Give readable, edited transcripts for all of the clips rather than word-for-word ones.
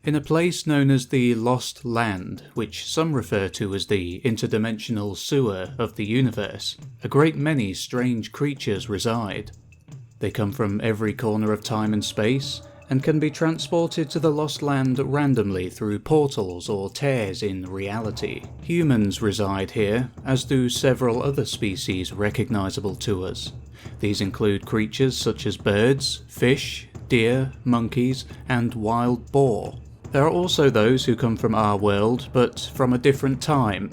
In a place known as the Lost Land, which some refer to as the interdimensional sewer of the universe, a great many strange creatures reside. They come from every corner of time and space, and can be transported to the Lost Land randomly through portals or tears in reality. Humans reside here, as do several other species recognisable to us. These include creatures such as birds, fish, deer, monkeys, and wild boar. There are also those who come from our world, but from a different time.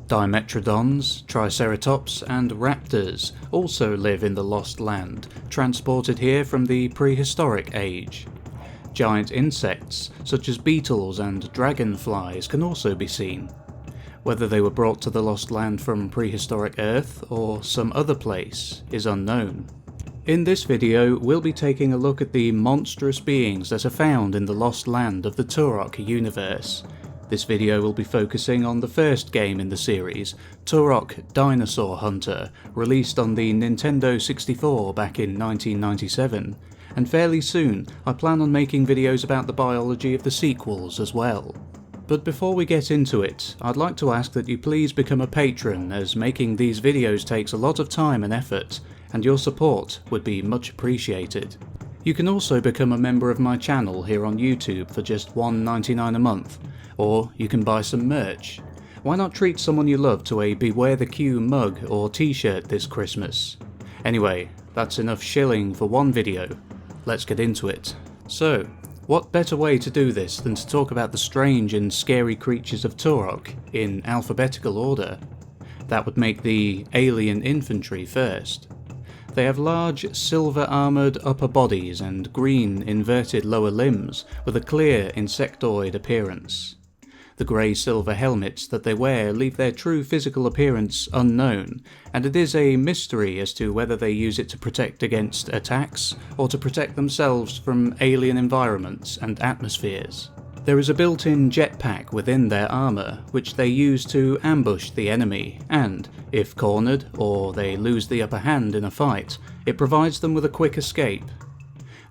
Dimetrodons, Triceratops, and Raptors also live in the Lost Land, transported here from the prehistoric age. Giant insects, such as beetles and dragonflies, can also be seen. Whether they were brought to the Lost Land from prehistoric Earth or some other place is unknown. In this video, we'll be taking a look at the monstrous beings that are found in the Lost Land of the Turok universe. This video will be focusing on the first game in the series, Turok Dinosaur Hunter, released on the Nintendo 64 back in 1997, and fairly soon I plan on making videos about the biology of the sequels as well. But before we get into it, I'd like to ask that you please become a patron, as making these videos takes a lot of time and effort, and your support would be much appreciated. You can also become a member of my channel here on YouTube for just $1.99 a month, or you can buy some merch. Why not treat someone you love to a Beware the Q mug or t-shirt this Christmas? Anyway, that's enough shilling for one video. Let's get into it. So, what better way to do this than to talk about the strange and scary creatures of Turok in alphabetical order? That would make the alien infantry first. They have large silver-armoured upper bodies and green inverted lower limbs with a clear insectoid appearance. The grey-silver helmets that they wear leave their true physical appearance unknown, and it is a mystery as to whether they use it to protect against attacks or to protect themselves from alien environments and atmospheres. There is a built-in jetpack within their armour, which they use to ambush the enemy, and, if cornered or they lose the upper hand in a fight, it provides them with a quick escape.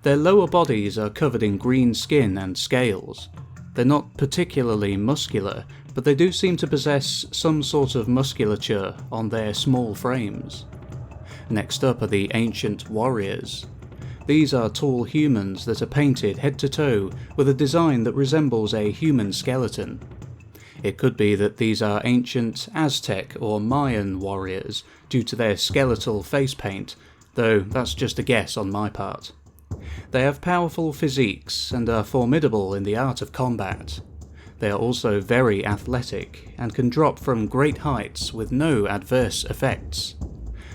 Their lower bodies are covered in green skin and scales. They're not particularly muscular, but they do seem to possess some sort of musculature on their small frames. Next up are the ancient warriors. These are tall humans that are painted head to toe with a design that resembles a human skeleton. It could be that these are ancient Aztec or Mayan warriors due to their skeletal face paint, though that's just a guess on my part. They have powerful physiques and are formidable in the art of combat. They are also very athletic and can drop from great heights with no adverse effects.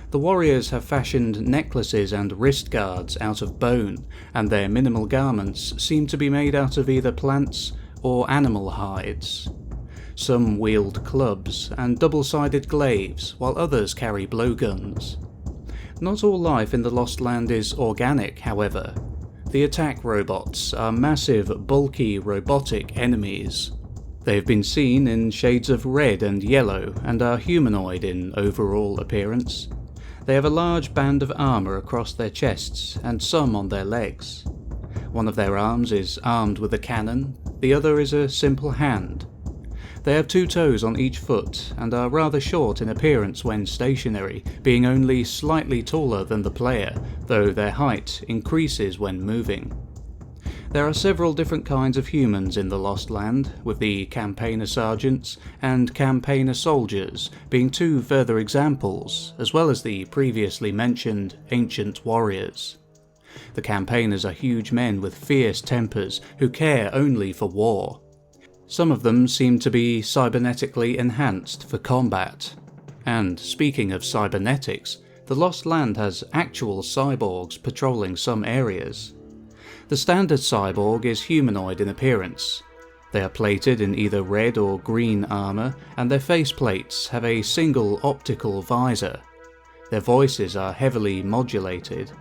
The warriors have fashioned necklaces and wrist guards out of bone, and their minimal garments seem to be made out of either plants or animal hides. Some wield clubs and double-sided glaives, while others carry blowguns. Not all life in the Lost Land is organic, however. The attack robots are massive, bulky, robotic enemies. They have been seen in shades of red and yellow, and are humanoid in overall appearance. They have a large band of armour across their chests, and some on their legs. One of their arms is armed with a cannon, the other is a simple hand. They have 2 toes on each foot, and are rather short in appearance when stationary, being only slightly taller than the player, though their height increases when moving. There are several different kinds of humans in the Lost Land, with the Campaigner Sergeants and Campaigner Soldiers being 2 further examples, as well as the previously mentioned Ancient Warriors. The Campaigners are huge men with fierce tempers who care only for war. Some of them seem to be cybernetically enhanced for combat. And speaking of cybernetics, the Lost Land has actual cyborgs patrolling some areas. The standard cyborg is humanoid in appearance. They are plated in either red or green armour, and their faceplates have a single optical visor. Their voices are heavily modulated.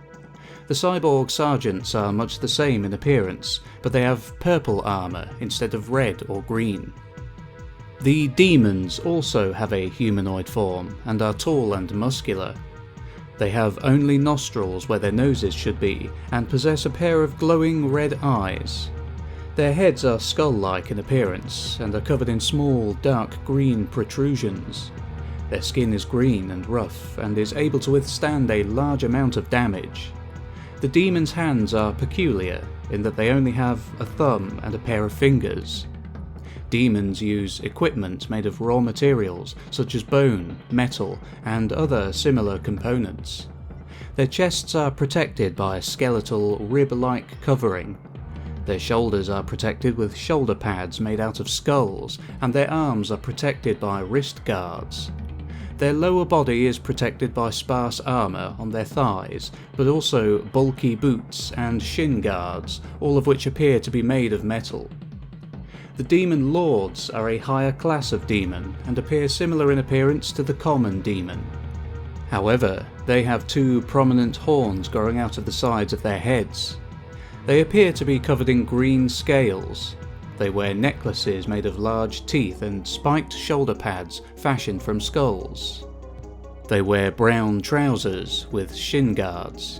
The cyborg sergeants are much the same in appearance, but they have purple armour instead of red or green. The demons also have a humanoid form, and are tall and muscular. They have only nostrils where their noses should be, and possess a pair of glowing red eyes. Their heads are skull-like in appearance and are covered in small, dark green protrusions. Their skin is green and rough and is able to withstand a large amount of damage. The demon's hands are peculiar in that they only have a thumb and a pair of fingers. Demons use equipment made of raw materials such as bone, metal, and other similar components. Their chests are protected by a skeletal, rib-like covering. Their shoulders are protected with shoulder pads made out of skulls, and their arms are protected by wrist guards. Their lower body is protected by sparse armour on their thighs, but also bulky boots and shin guards, all of which appear to be made of metal. The Demon Lords are a higher class of demon and appear similar in appearance to the common demon. However, they have two prominent horns growing out of the sides of their heads. They appear to be covered in green scales. They wear necklaces made of large teeth and spiked shoulder pads fashioned from skulls. They wear brown trousers with shin guards.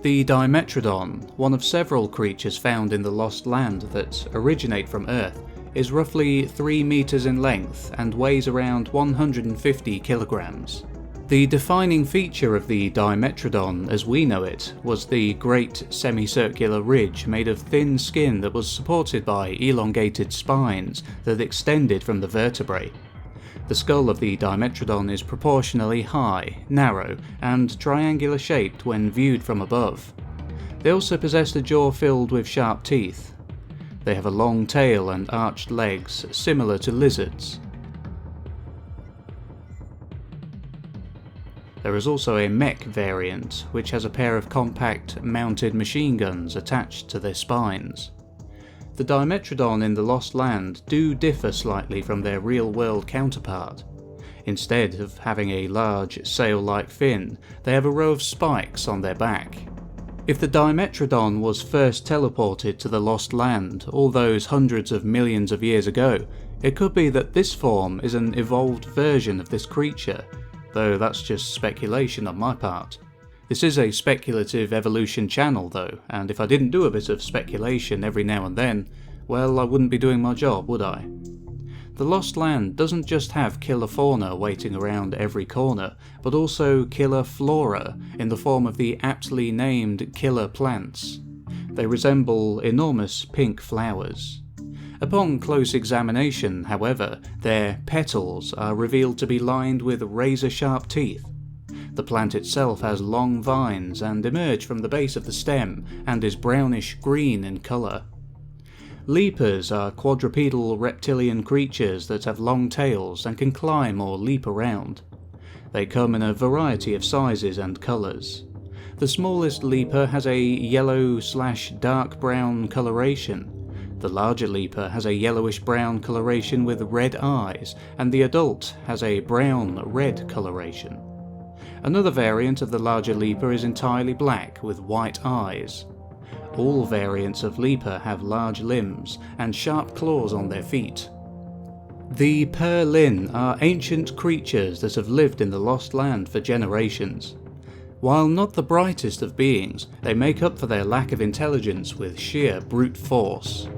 The Dimetrodon, one of several creatures found in the Lost Land that originate from Earth, is roughly 3 meters in length and weighs around 150 kilograms. The defining feature of the Dimetrodon as we know it was the great semicircular ridge made of thin skin that was supported by elongated spines that extended from the vertebrae. The skull of the Dimetrodon is proportionally high, narrow, and triangular shaped when viewed from above. They also possessed a jaw filled with sharp teeth. They have a long tail and arched legs similar to lizards. There is also a mech variant, which has a pair of compact mounted machine guns attached to their spines. The Dimetrodon in the Lost Land do differ slightly from their real-world counterpart. Instead of having a large sail-like fin, they have a row of spikes on their back. If the Dimetrodon was first teleported to the Lost Land all those hundreds of millions of years ago, it could be that this form is an evolved version of this creature, though that's just speculation on my part. This is a speculative evolution channel though, and if I didn't do a bit of speculation every now and then, well, I wouldn't be doing my job, would I? The Lost Land doesn't just have killer fauna waiting around every corner, but also killer flora in the form of the aptly named killer plants. They resemble enormous pink flowers. Upon close examination, however, their petals are revealed to be lined with razor-sharp teeth. The plant itself has long vines and emerge from the base of the stem and is brownish-green in colour. Leapers are quadrupedal reptilian creatures that have long tails and can climb or leap around. They come in a variety of sizes and colours. The smallest leaper has a yellow/dark brown coloration. The larger leaper has a yellowish-brown coloration with red eyes, and the adult has a brown-red coloration. Another variant of the larger leaper is entirely black with white eyes. All variants of leaper have large limbs and sharp claws on their feet. The Purlin are ancient creatures that have lived in the Lost Land for generations. While not the brightest of beings, they make up for their lack of intelligence with sheer brute force.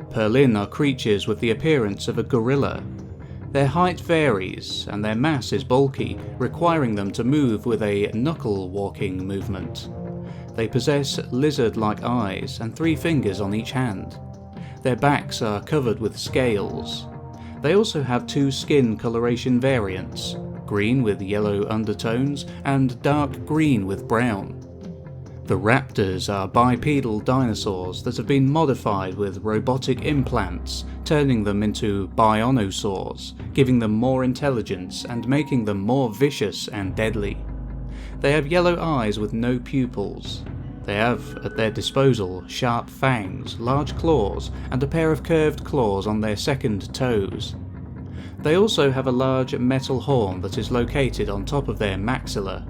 Purlin are creatures with the appearance of a gorilla. Their height varies, and their mass is bulky, requiring them to move with a knuckle-walking movement. They possess lizard-like eyes and 3 fingers on each hand. Their backs are covered with scales. They also have 2 skin coloration variants, green with yellow undertones and dark green with brown. The raptors are bipedal dinosaurs that have been modified with robotic implants, turning them into bionosaurs, giving them more intelligence and making them more vicious and deadly. They have yellow eyes with no pupils. They have, at their disposal, sharp fangs, large claws, and a pair of curved claws on their second toes. They also have a large metal horn that is located on top of their maxilla.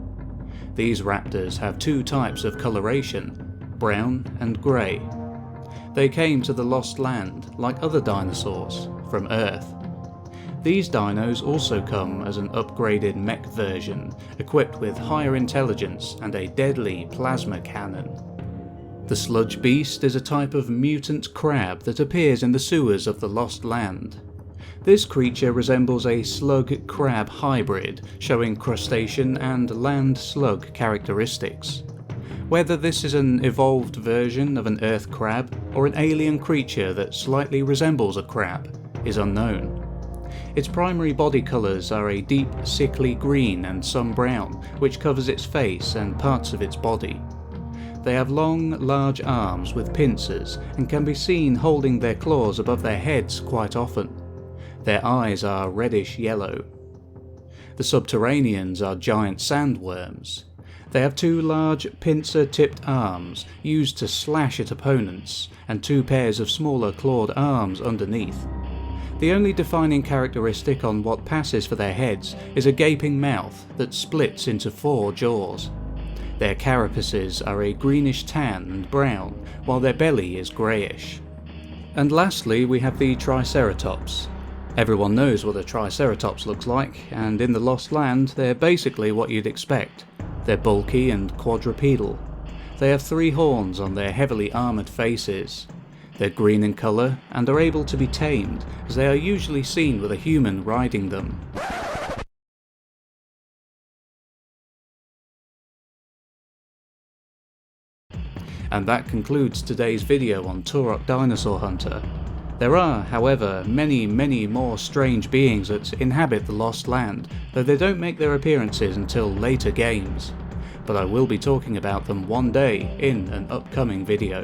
These raptors have 2 types of coloration, brown and grey. They came to the Lost Land, like other dinosaurs, from Earth. These dinos also come as an upgraded mech version, equipped with higher intelligence and a deadly plasma cannon. The The sludge beast is a type of mutant crab that appears in the sewers of the Lost Land. This creature resembles a slug-crab hybrid, showing crustacean and land slug characteristics. Whether this is an evolved version of an earth crab or an alien creature that slightly resembles a crab is unknown. Its primary body colours are a deep sickly green and some brown, which covers its face and parts of its body. They have long, large arms with pincers and can be seen holding their claws above their heads quite often. Their eyes are reddish yellow. The subterraneans are giant sandworms. They have two large pincer-tipped arms used to slash at opponents, and two pairs of smaller clawed arms underneath. The only defining characteristic on what passes for their heads is a gaping mouth that splits into 4 jaws. Their carapaces are a greenish tan and brown, while their belly is greyish. And lastly we have the Triceratops. Everyone knows what a Triceratops looks like, and in the Lost Land they're basically what you'd expect. They're bulky and quadrupedal. They have 3 horns on their heavily armoured faces. They're green in colour and are able to be tamed, as they are usually seen with a human riding them. And that concludes today's video on Turok Dinosaur Hunter. There are, however, many more strange beings that inhabit the Lost Land, though they don't make their appearances until later games. But I will be talking about them one day in an upcoming video.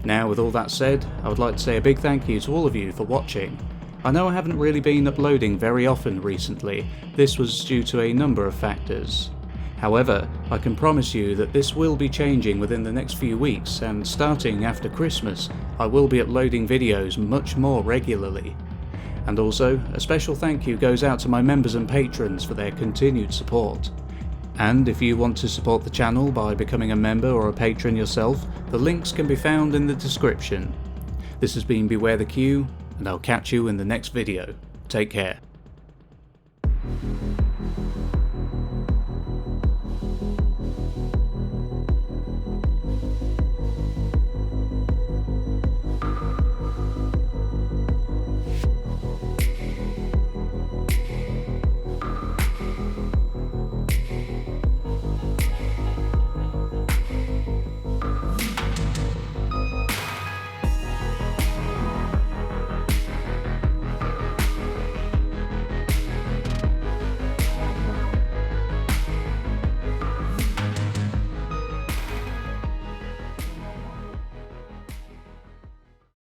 Now, with all that said, I would like to say a big thank you to all of you for watching. I know I haven't really been uploading very often recently. This was due to a number of factors. However, I can promise you that this will be changing within the next few weeks, and starting after Christmas, I will be uploading videos much more regularly. And also, a special thank you goes out to my members and patrons for their continued support. And if you want to support the channel by becoming a member or a patron yourself, the links can be found in the description. This has been Beware the Q, and I'll catch you in the next video. Take care.